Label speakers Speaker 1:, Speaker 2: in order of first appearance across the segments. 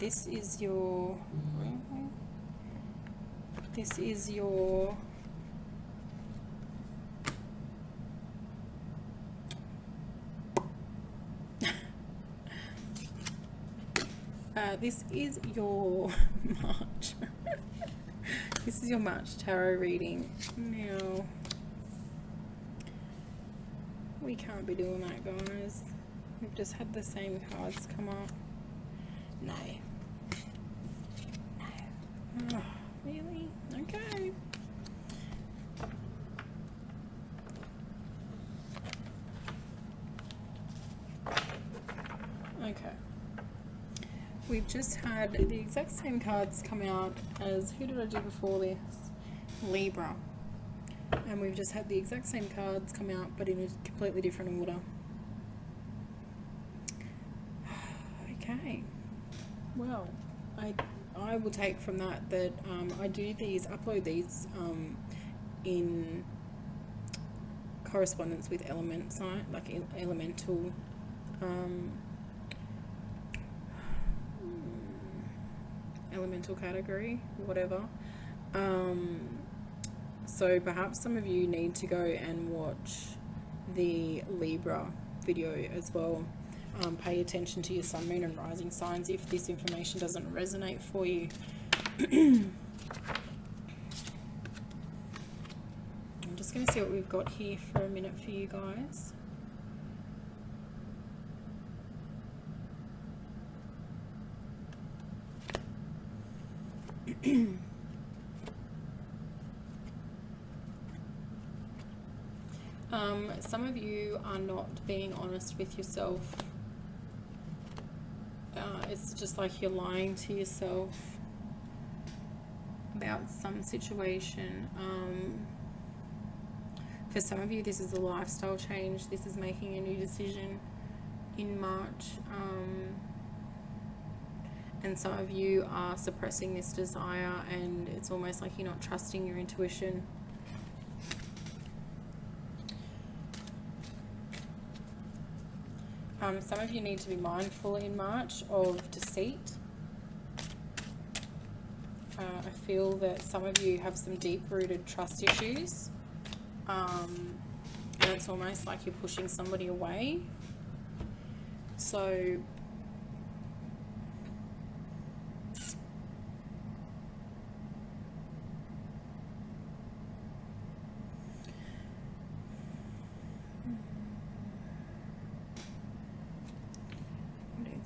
Speaker 1: this is your this is your March. This is your March tarot reading. Now, we can't be doing that, guys. We've just had the same cards come up. No. No. Oh, really? Okay. Okay. We've just had the exact same cards come out as, who did I do before this? Libra. And we've just had the exact same cards come out, but in a completely different order. Okay. Well, I will take from that I do these, upload these in correspondence with element site, like elemental elemental category, whatever. So perhaps some of you need to go and watch the Libra video as well. Pay attention to your sun, moon and rising signs if this information doesn't resonate for you. I'm just going to see what we've got here for a minute for you guys. Some of you are not being honest with yourself. It's just like you're lying to yourself about some situation. For some of you, this is a lifestyle change. This is making a new decision in March. And some of you are suppressing this desire, and it's almost like you're not trusting your intuition. Some of you need to be mindful in March of deceit. I feel that some of you have some deep-rooted trust issues, and it's almost like you're pushing somebody away. So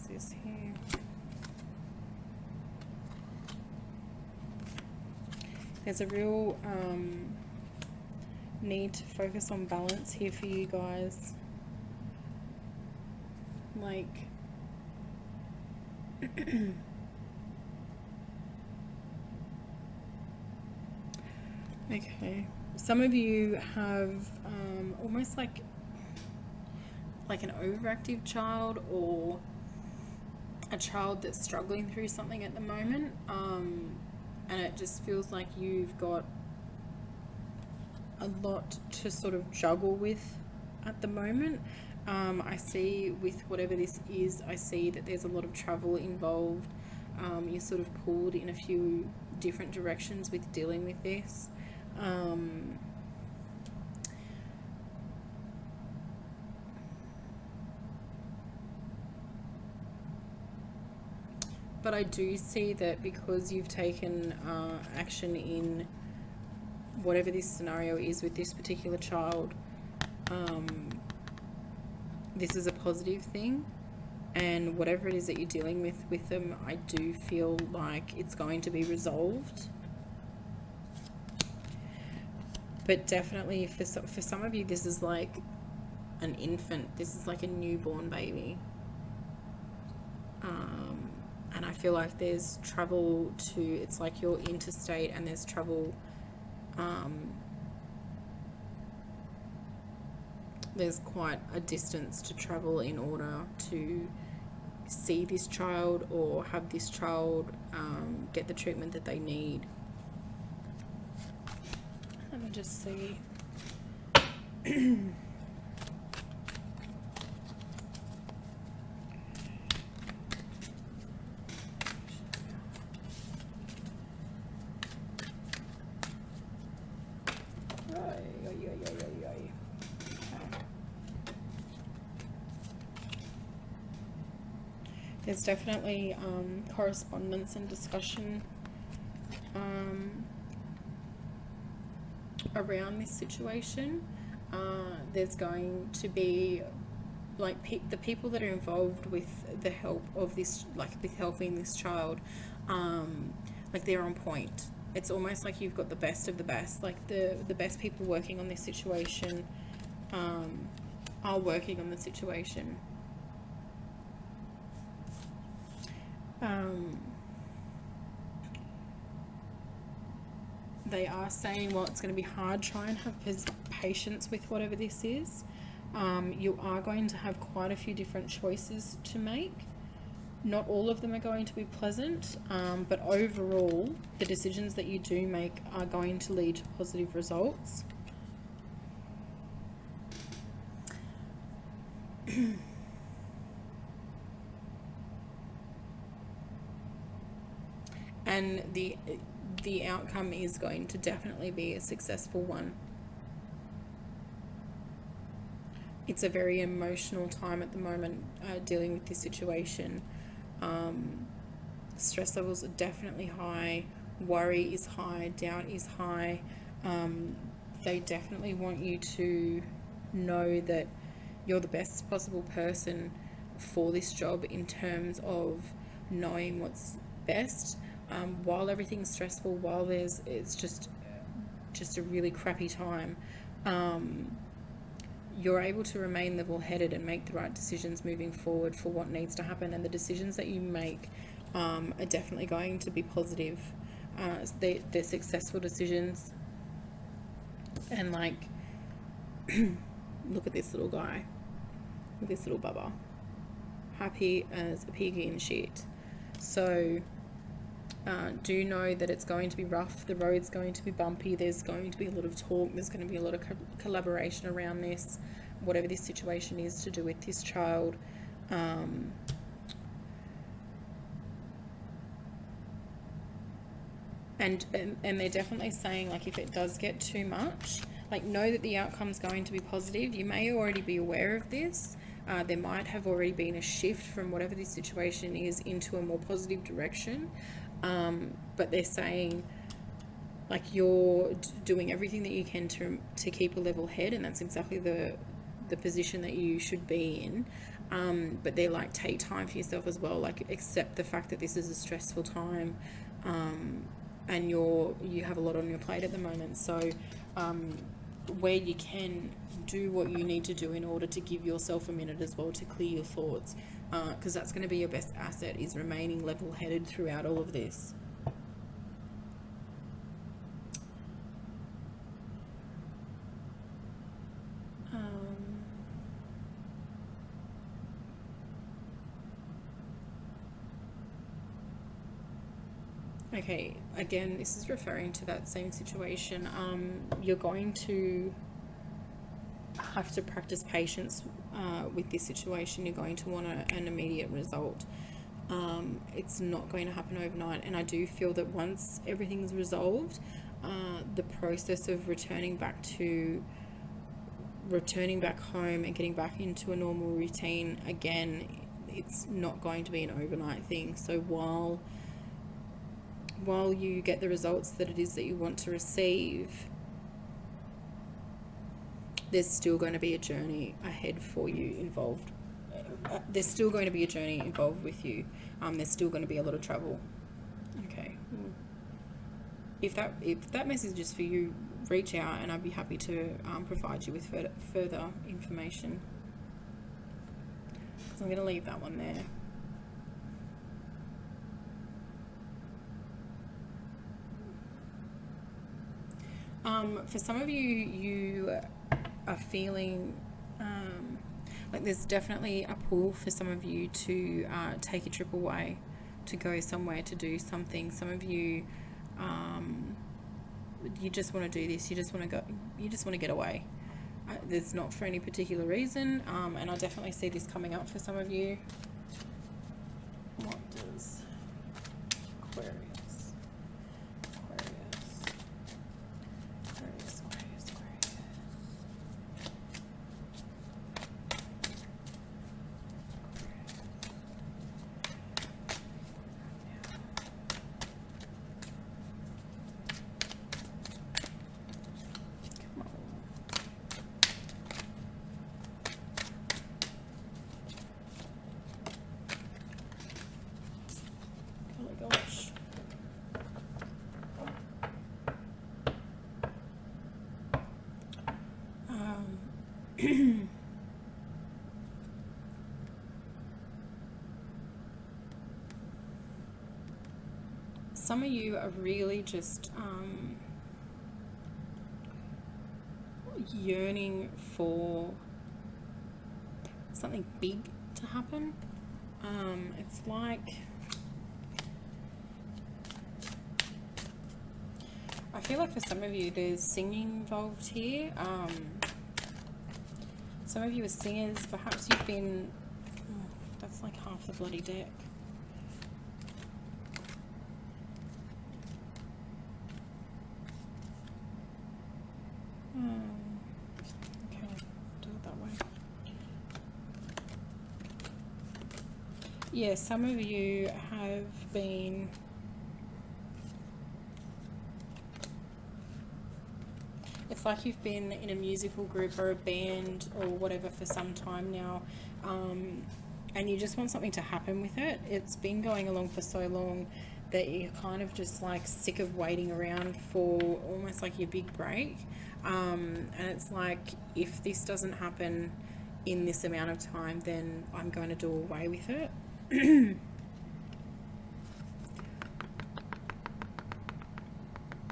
Speaker 1: this here. There's a real need to focus on balance here for you guys. Like okay, some of you have almost like an overactive child, or a child that's struggling through something at the moment, and it just feels like you've got a lot to sort of juggle with at the moment. I see with whatever this is, I see that there's a lot of travel involved. You're sort of pulled in a few different directions with dealing with this. But I do see that because you've taken action in whatever this scenario is with this particular child, this is a positive thing. And whatever it is that you're dealing with them, I do feel like it's going to be resolved. But definitely for some of you, this is like an infant. This is like a newborn baby. And I feel like there's travel to, it's like you're interstate and there's travel, there's quite a distance to travel in order to see this child or have this child get the treatment that they need. Let me just see. There's definitely correspondence and discussion around this situation. There's going to be like the people that are involved with the help of this, like with helping this child, like they're on point. It's almost like you've got the best of the best, like the best people working on this situation are working on the situation. They are saying, well, it's going to be hard, try and have patience with whatever this is. You are going to have quite a few different choices to make. Not all of them are going to be pleasant, but overall, the decisions that you do make are going to lead to positive results. And the outcome is going to definitely be a successful one. It's a very emotional time at the moment, dealing with this situation. Stress levels are definitely high, worry is high, doubt is high. They definitely want you to know that you're the best possible person for this job in terms of knowing what's best. While everything's stressful, while it's just a really crappy time, you're able to remain level-headed and make the right decisions moving forward for what needs to happen. And the decisions that you make are definitely going to be positive. They're successful decisions. And like, look at this little guy, with this little bubba, happy as a piggy in shit. So do know that it's going to be rough, the road's going to be bumpy, there's going to be a lot of talk, there's going to be a lot of collaboration around this, whatever this situation is to do with this child. And they're definitely saying, like, if it does get too much, like, know that the outcome's going to be positive. You may already be aware of this. There might have already been a shift from whatever this situation is into a more positive direction. But they're saying, like, you're doing everything that you can to keep a level head, and that's exactly the position that you should be in. But they're like, take time for yourself as well, like, accept the fact that this is a stressful time, and you have a lot on your plate at the moment. So where you can, do what you need to do in order to give yourself a minute as well to clear your thoughts, because that's going to be your best asset, is remaining level-headed throughout all of this. Okay, again, this is referring to that same situation. You're going to have to practice patience with this situation. You're going to want an immediate result. It's not going to happen overnight, and I do feel that once everything's resolved, the process of returning back home and getting back into a normal routine again, it's not going to be an overnight thing. So while you get the results that it is that you want to receive, there's still going to be a journey ahead for you involved. There's still going to be a journey involved with you. There's still going to be a lot of trouble. Okay. If that message is for you, reach out and I'd be happy to provide you with further information. So I'm going to leave that one there. For some of you, you are feeling like there's definitely a pull for some of you to take a trip away, to go somewhere, to do something. Some of you, you just want to do this. You just want to go. You just want to get away. There's not for any particular reason, and I definitely see this coming up for some of you. What does Aquarius? some of you are really just yearning for something big to happen. It's like, I feel like for some of you there's singing involved here. Some of you are singers. Perhaps you've been, that's like half the bloody deck. Okay, do it that way. Yeah, some of you have been it's like you've been in a musical group or a band or whatever for some time now, and you just want something to happen with it. It's been going along for so long that you're kind of just like sick of waiting around for almost like your big break. And it's like, if this doesn't happen in this amount of time, then I'm going to do away with it.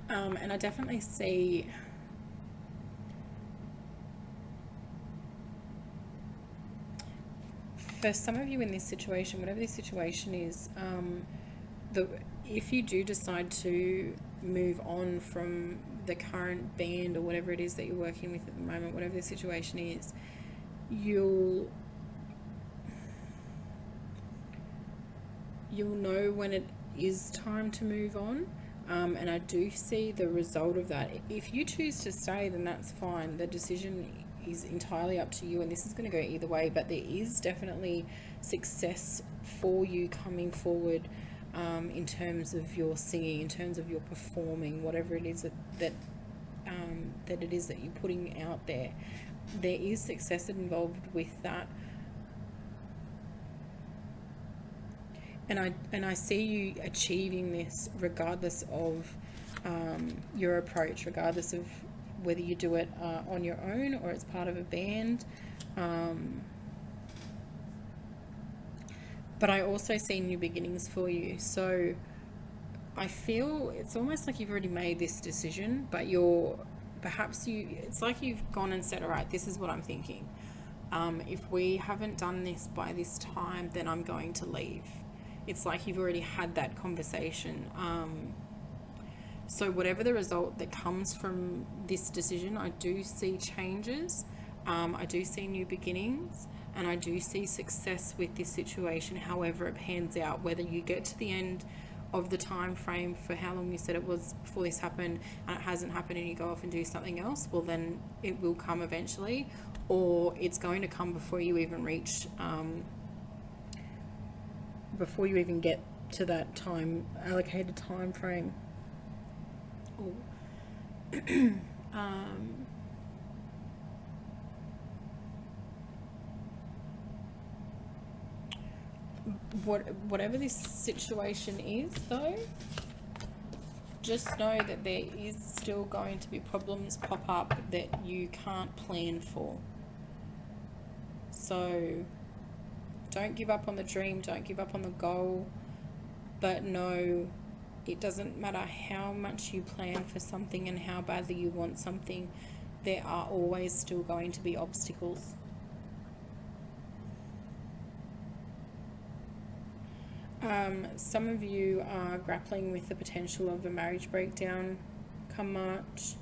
Speaker 1: And I definitely see for some of you in this situation, whatever this situation is, if you do decide to move on from the current band or whatever it is that you're working with at the moment, whatever the situation is, you'll know when it is time to move on. And I do see the result of that. If you choose to stay, then that's fine. The decision is entirely up to you, and this is going to go either way, but there is definitely success for you coming forward, in terms of your singing, in terms of your performing, whatever it is that it is that you're putting out there. There is success involved with that. And I see you achieving this regardless of your approach, regardless of whether you do it on your own or it's part of a band. But I also see new beginnings for you. So I feel it's almost like you've already made this decision, but it's like you've gone and said, all right, this is what I'm thinking. If we haven't done this by this time, then I'm going to leave. It's like you've already had that conversation. So whatever the result that comes from this decision, I do see changes. I do see new beginnings, and I do see success with this situation, however it pans out. Whether you get to the end of the time frame for how long you said it was before this happened and it hasn't happened, and you go off and do something else, well, then it will come eventually, or it's going to come before you even reach before you even get to that allocated time frame. Whatever this situation is, though, just know that there is still going to be problems pop up that you can't plan for. So don't give up on the dream, don't give up on the goal, but know it doesn't matter how much you plan for something and how badly you want something, there are always still going to be obstacles. Some of you are grappling with the potential of a marriage breakdown come March.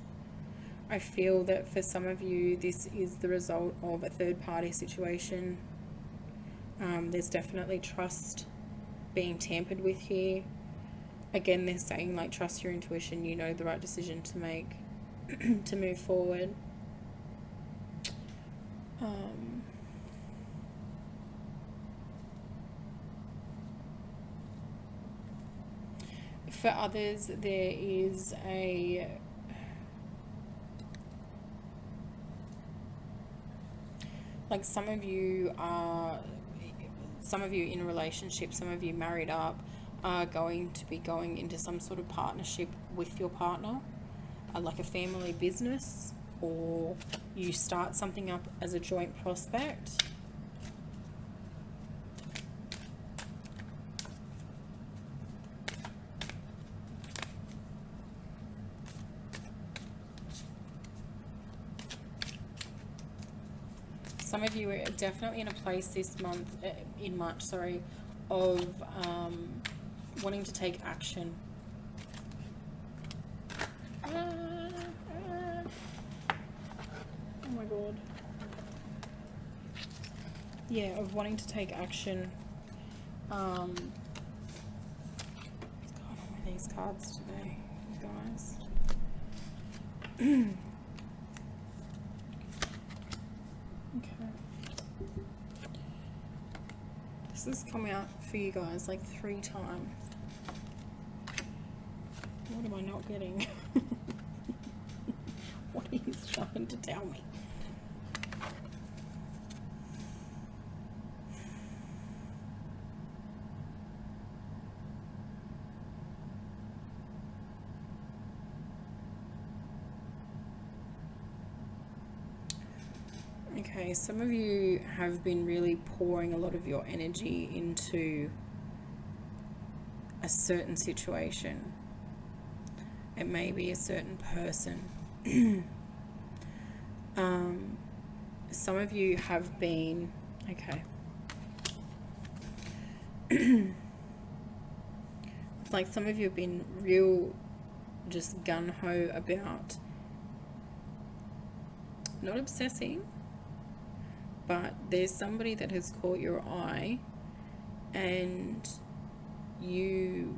Speaker 1: I feel that for some of you, this is the result of a third-party situation. There's definitely trust being tampered with here. Again, they're saying, like, trust your intuition. You know the right decision to make to move forward. For others, there is like some of you in a relationship, some of you married up, are going to be going into some sort of partnership with your partner, like a family business, or you start something up as a joint prospect. some of you are definitely in a place this month, in March, sorry, of wanting to take action. Oh my god. Yeah, of wanting to take action. What's going on with these cards today, you guys? Okay. This has come out for you guys like 3 times. What am I not getting? What are you trying to tell me? Okay, some of you have been really pouring a lot of your energy into a certain situation. It may be a certain person. Some of you have been, okay. It's like some of you have been real just gung-ho about not obsessing, but there's somebody that has caught your eye and you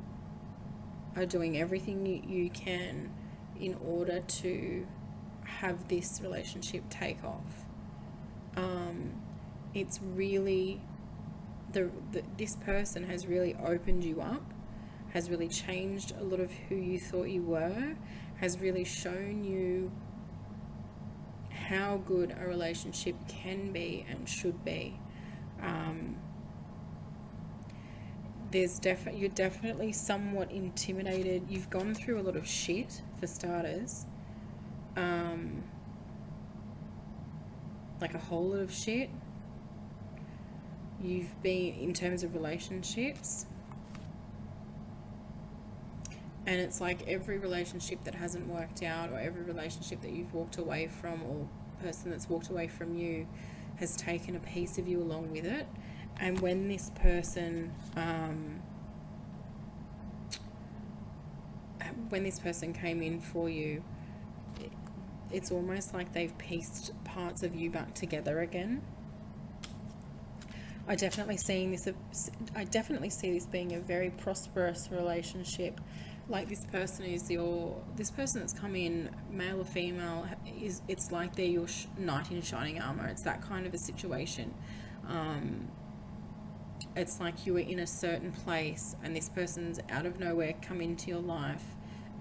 Speaker 1: are doing everything you can in order to have this relationship take off. It's really, this person has really opened you up, has really changed a lot of who you thought you were, has really shown you how good a relationship can be and should be. You're definitely somewhat intimidated. You've gone through a lot of shit, for starters. Like a whole lot of shit. You've been, in terms of relationships, and it's like every relationship that hasn't worked out, or every relationship that you've walked away from, or person that's walked away from you has taken a piece of you along with it. And when this person came in for you, it's almost like they've pieced parts of you back together again. I definitely see this being a very prosperous relationship. Like this person that's come in, male or female, it's like they're your knight in shining armor. It's that kind of a situation. It's like you were in a certain place and this person's out of nowhere come into your life,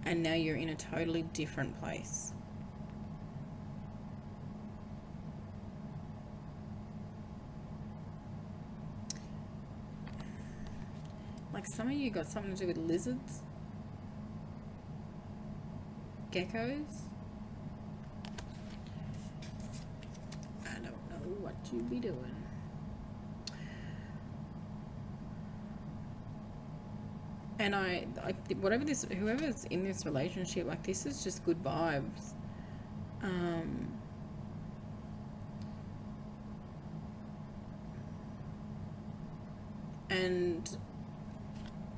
Speaker 1: and now you're in a totally different place. Like some of you got something to do with lizards, geckos. I don't know what you be doing. And whoever's in this relationship, like this is just good vibes.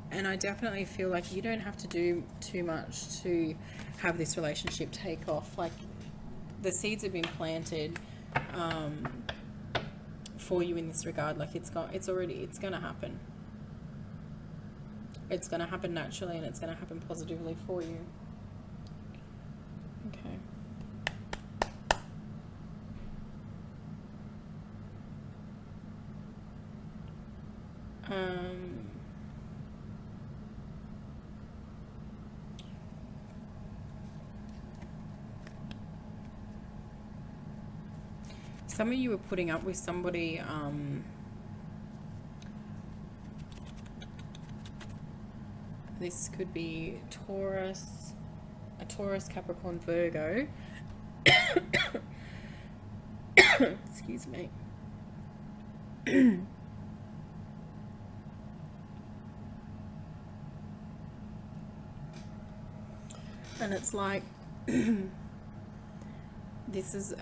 Speaker 1: And I definitely feel like you don't have to do too much to have this relationship take off. Like the seeds have been planted for you in this regard. Like it's gonna happen. It's gonna happen naturally, and it's gonna happen positively for you. Okay. Some of you are putting up with somebody, this could be Taurus, a Taurus, Capricorn, Virgo. Excuse me. And it's like, this is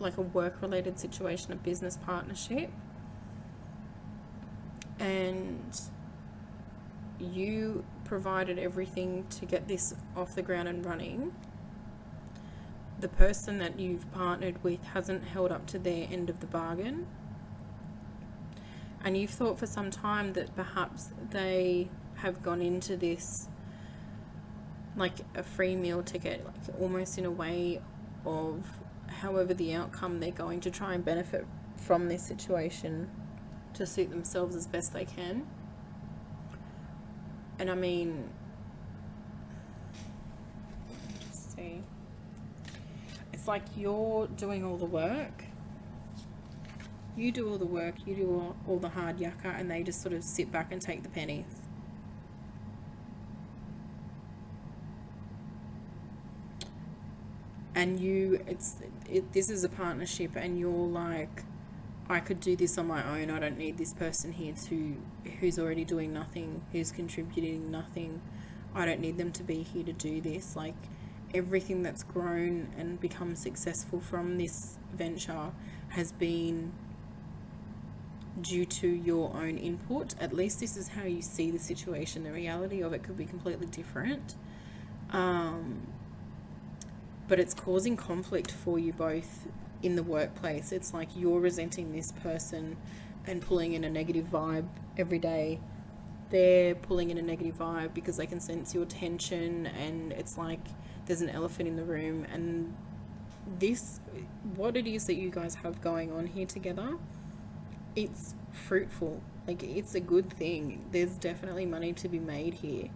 Speaker 1: like a work-related situation, a business partnership, and you provided everything to get this off the ground and running. The person that you've partnered with hasn't held up to their end of the bargain, and you've thought for some time that perhaps they have gone into this like a free meal ticket, like almost in a way of however the outcome, they're going to try and benefit from this situation to suit themselves as best they can. And I mean, just see, it's like you're doing all the work. You do all the work, you do all the hard yakka, and they just sort of sit back and take the pennies. And this is a partnership, and you're like, I could do this on my own. I don't need this person here who's already doing nothing, who's contributing nothing. I don't need them to be here to do this. Like, everything that's grown and become successful from this venture has been due to your own input. At least this is how you see the situation. The reality of it could be completely different. But it's causing conflict for you both in the workplace. It's like you're resenting this person and pulling in a negative vibe every day. They're pulling in a negative vibe because they can sense your tension, and it's like there's an elephant in the room. And this, what it is that you guys have going on here together, it's fruitful. Like, it's a good thing. There's definitely money to be made here,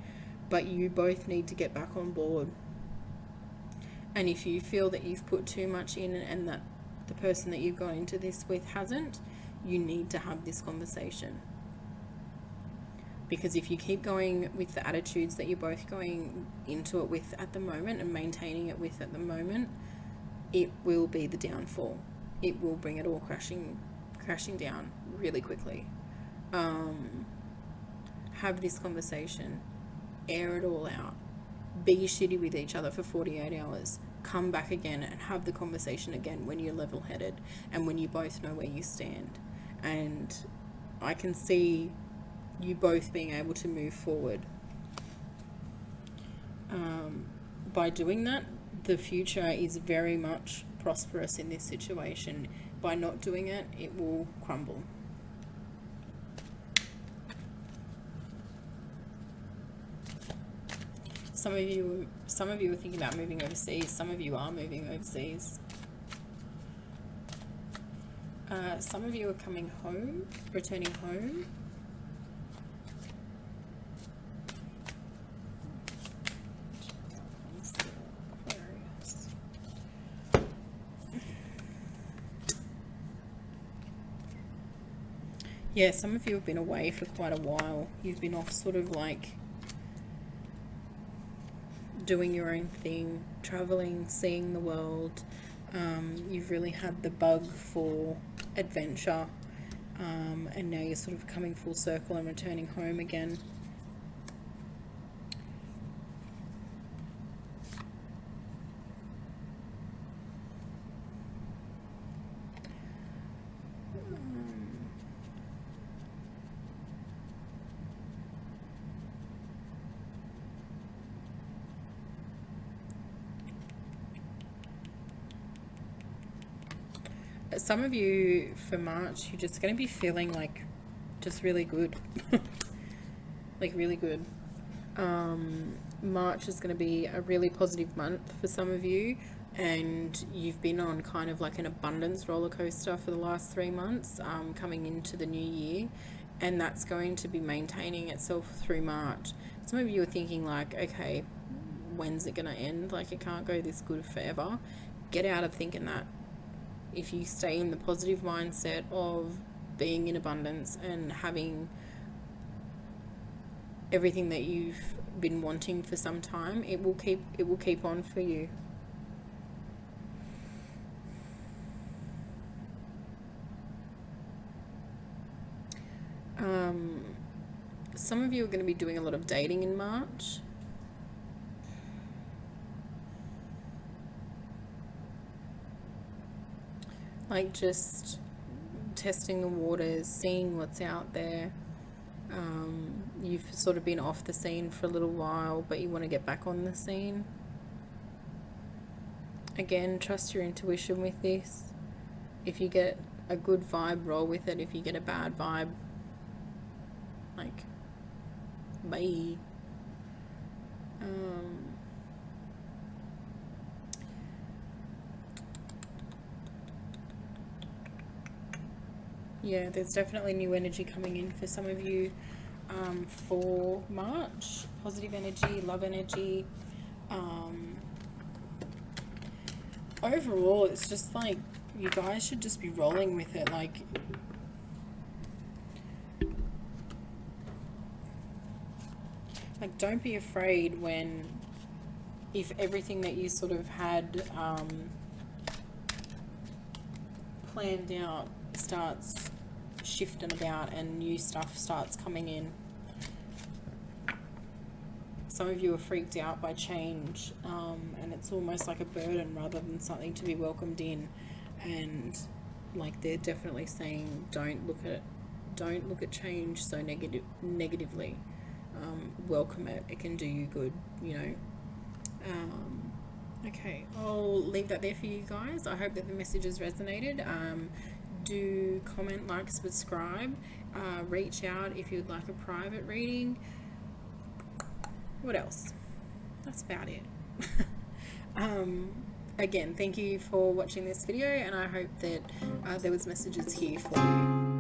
Speaker 1: but you both need to get back on board. And if you feel that you've put too much in and that the person that you've gone into this with hasn't, you need to have this conversation. Because if you keep going with the attitudes that you're both going into it with at the moment and maintaining it with at the moment, it will be the downfall. It will bring it all crashing down really quickly. Have this conversation. Air it all out. Be shitty with each other for 48 hours. Come back again and have the conversation again when you're level-headed and when you both know where you stand. And I can see you both being able to move forward. By doing that, the future is very much prosperous in this situation. By not doing it, it will crumble. Some of you are thinking about moving overseas. Some of you are moving overseas. Some of you are coming home, returning home. Aquarius. Yeah, some of you have been away for quite a while. You've been off sort of like doing your own thing, traveling, seeing the world. You've really had the bug for adventure, and now you're sort of coming full circle and returning home again. Some of you for March, you're just going to be feeling like just really good. Like really good. March is going to be a really positive month for some of you, and you've been on kind of like an abundance roller coaster for the last 3 months, coming into the new year, and that's going to be maintaining itself through March. Some of you are thinking like, okay, when's it going to end? Like, it can't go this good forever. Get out of thinking that. If you stay in the positive mindset of being in abundance and having everything that you've been wanting for some time, it will keep on for you. Some of you are going to be doing a lot of dating in March. like just testing the waters, seeing what's out there. You've sort of been off the scene for a little while, but you want to get back on the scene. Again, trust your intuition with this. If you get a good vibe, roll with it. If you get a bad vibe, like, bye. Yeah, there's definitely new energy coming in for some of you for March. Positive energy, love energy. Overall, it's just like you guys should just be rolling with it. Like, don't be afraid when, if everything that you sort of had planned out starts shifting about and new stuff starts coming in. Some of you are freaked out by change, and it's almost like a burden rather than something to be welcomed in. And like, they're definitely saying, don't look at change so negatively. Welcome it. It can do you good, you know. Okay, I'll leave that there for you guys. I hope that the message has resonated. Do comment, like, subscribe, reach out if you'd like a private reading. What else? That's about it. Again, thank you for watching this video, and I hope that there was messages here for you.